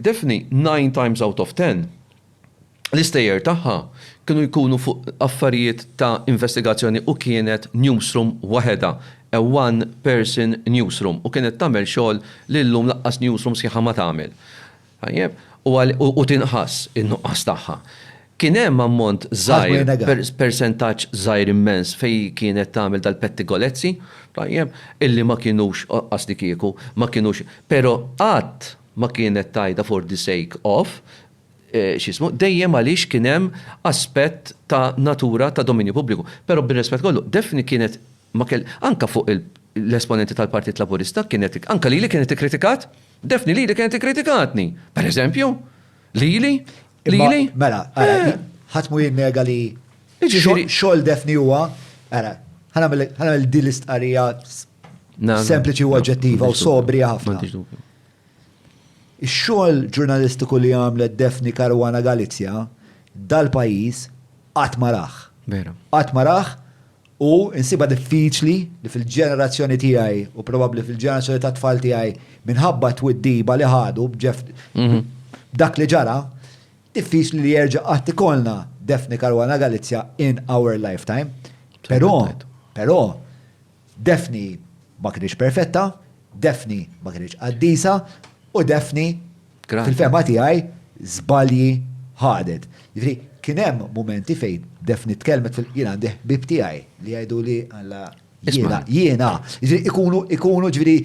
Defni 9 times out of 10 l-istejjer tagħha kienu jkunu fuq affarijiet ta' investigazzjoni u kienet newsroom waħeda, a one-person newsroom, u kienet tagħmel xogħol li llum laqqas newsroom sieħa ma tagħmel. U tinqas in-nuqqas tagħha. Kien hemm ammont żgħir, persentaġġ żgħir immens fejn kienet tagħmel dal-pettigolezzi, illi ma kienux qasdi kieku, ma kienux, però qatt ma kienet tajda for the sake of xismu, dejjem għaliex kien hemm aspett ta' natura ta' dominju pubbliku. Però bir-rispett kollu, Defni kienet anka fuq l-esponenti tal-Partit Laburista kienet anka lili kienet ikkritikat, Defni lili kienet ikkritikatni. Per eżempju, lili. Mela, ħadd mu jinnega li xogħol Defni huwa, ħanamel din l-istqarrija sempliċi u oġġettiva u sobrija ħafna. Ix-xogħol ġurnalistiku li għamlet Defni Caruana Galizja dal-pajjiż qatt ma raħ. Qatt ma raħ u insiba diffiċli li fil-ġenerazzjoni tiegħi u probabbli fil-ġenerazzjoni ta' tfal tiegħi minħabba twiddiba li ħadu dak li ġara, diffiċli li jerġa' qatt ikollna Defni Caruana Galizja in our lifetime. Però Defni ma kienx perfetta, Defni ma kienx qaddisa, u Defni, fil-fema tiegħi, żbalji ħadet. Ġifieri, kien hemm mumenti fejn Defni tkellmet jien għandi ħbib tiegħi li jgħidu li jiena. Ġifieri ikunu ġifieri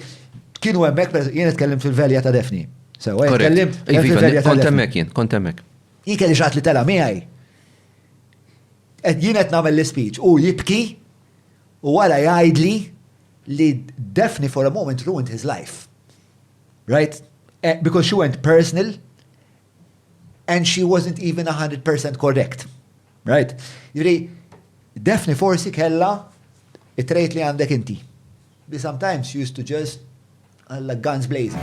kienu hemmhekk jien nitkellem fil-velja ta' Defni. Sewa, tkellim fil-velja ta' Defni. Kont hemmhekk. Jien kelli xagħat li tela miegħi. Jien qed nagħmel l-speech u jibki u wara jgħidli li Defni for a moment ruined his life. Right? Because she went personal and she wasn't even 100% correct. Right? Jiri, Defni forsi kella it-trait li għandek inti. But sometimes she used to just like guns blazing.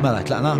Mela, tlaqna?